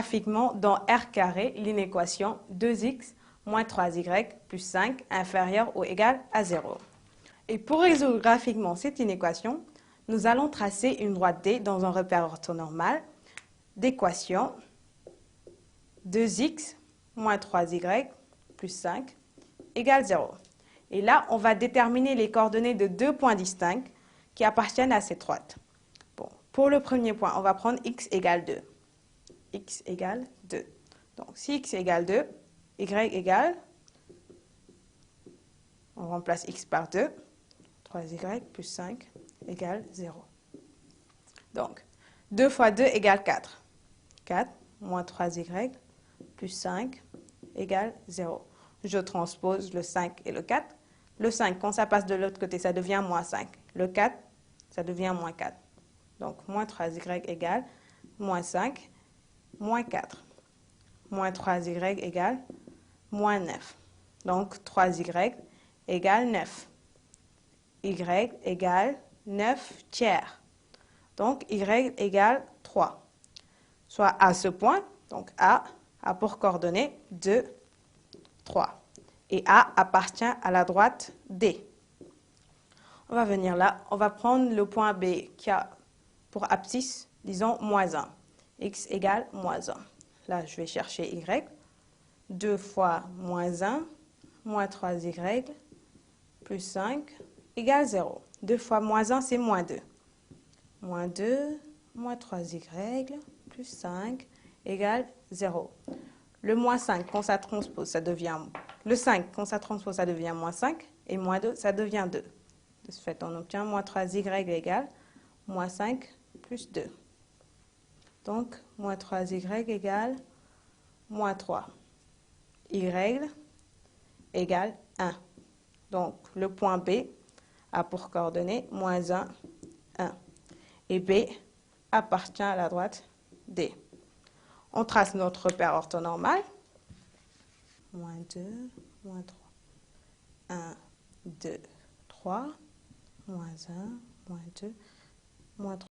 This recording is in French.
graphiquement dans R carré l'inéquation 2x moins 3y plus 5 inférieur ou égal à 0. Et pour résoudre graphiquement cette inéquation, nous allons tracer une droite D dans un repère orthonormal d'équation 2x moins 3y plus 5 égale 0. Et là, on va déterminer les coordonnées de deux points distincts qui appartiennent à cette droite. Bon, pour le premier point, on va prendre x égale 2. X égale 2. Donc, si x égale 2, y égale, on remplace x par 2, 3y plus 5 égale 0. Donc, 2 fois 2 égale 4. 4 moins 3y plus 5 égale 0. Je transpose le 5 et le 4. Le 5, quand ça passe de l'autre côté, ça devient moins 5. Le 4, ça devient moins 4. Donc, moins 3y égale moins 5, moins 4. Moins 3y égale moins 9. Donc, 3y égale 9. Y égale 9 tiers. Donc, y égale 3. Soit à ce point, donc A a pour coordonnées 2, 3. Et A appartient à la droite D. On va venir là, on va prendre le point B qui a pour abscisse, disons, moins 1. X égale moins 1. Là, je vais chercher Y. 2 fois moins 1, moins 3Y, plus 5, égale 0. 2 fois moins 1, c'est moins 2. Moins 2, moins 3Y, plus 5, égale 0. Le moins 5, quand ça transpose, ça devient... Le 5, quand ça transpose, ça devient moins 5. Et moins 2, ça devient 2. De ce fait, on obtient moins 3y égale moins 5 plus 2. Donc, moins 3y égale moins 3. Y égale 1. Donc, le point B a pour coordonnées moins 1, 1. Et B appartient à la droite D. On trace notre repère orthonormal. Moins 2, moins 3. 1, 2, 3. Moins 1, moins 2, moins 3.